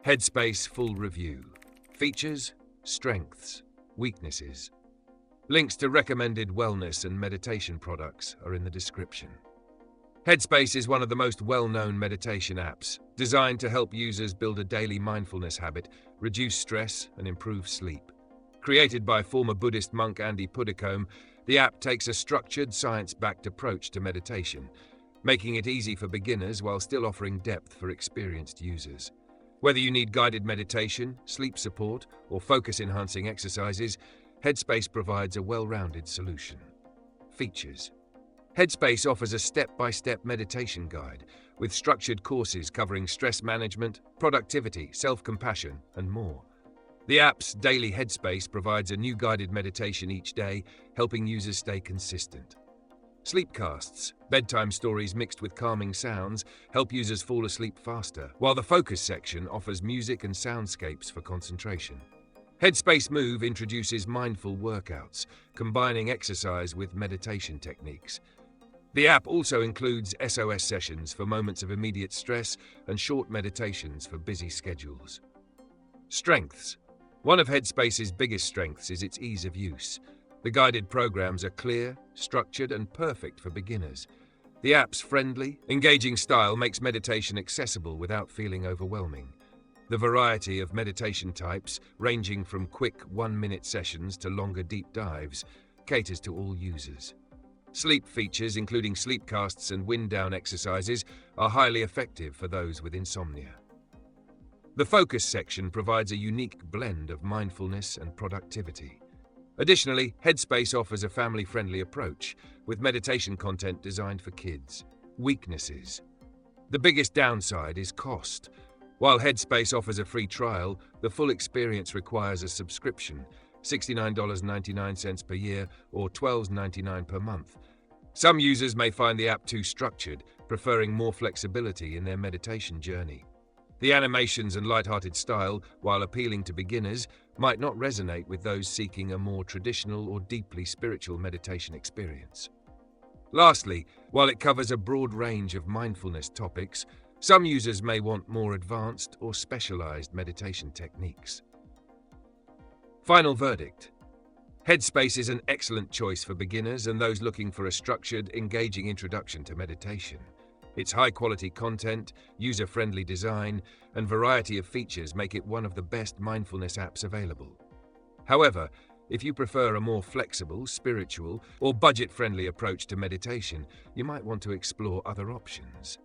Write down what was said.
Headspace Full Review. Features, strengths, weaknesses. Links to recommended wellness and meditation products are in the description. Headspace is one of the most well-known meditation apps, designed to help users build a daily mindfulness habit, reduce stress, and improve sleep. Created by former Buddhist monk Andy Puddicombe, the app takes a structured, science-backed approach to meditation, making it easy for beginners while still offering depth for experienced users. Whether you need guided meditation, sleep support, or focus-enhancing exercises, Headspace provides a well-rounded solution. Features. Headspace offers a step-by-step meditation guide with structured courses covering stress management, productivity, self-compassion, and more. The app's daily Headspace provides a new guided meditation each day, helping users stay consistent. Sleepcasts, bedtime stories mixed with calming sounds, help users fall asleep faster, while the focus section offers music and soundscapes for concentration. Headspace Move introduces mindful workouts, combining exercise with meditation techniques. The app also includes SOS sessions for moments of immediate stress and short meditations for busy schedules. Strengths. One of Headspace's biggest strengths is its ease of use. The guided programs are clear, structured, and perfect for beginners. The app's friendly, engaging style makes meditation accessible without feeling overwhelming. The variety of meditation types, ranging from quick one-minute sessions to longer deep dives, caters to all users. Sleep features, including sleepcasts and wind-down exercises, are highly effective for those with insomnia. The focus section provides a unique blend of mindfulness and productivity. Additionally, Headspace offers a family-friendly approach, with meditation content designed for kids. Weaknesses. The biggest downside is cost. While Headspace offers a free trial, the full experience requires a subscription, $69.99 per year or $12.99 per month. Some users may find the app too structured, preferring more flexibility in their meditation journey. The animations and light-hearted style, while appealing to beginners, might not resonate with those seeking a more traditional or deeply spiritual meditation experience. Lastly, while it covers a broad range of mindfulness topics, some users may want more advanced or specialized meditation techniques. Final verdict. Headspace is an excellent choice for beginners and those looking for a structured, engaging introduction to meditation. Its high-quality content, user-friendly design, and variety of features make it one of the best mindfulness apps available. However, if you prefer a more flexible, spiritual, or budget-friendly approach to meditation, you might want to explore other options.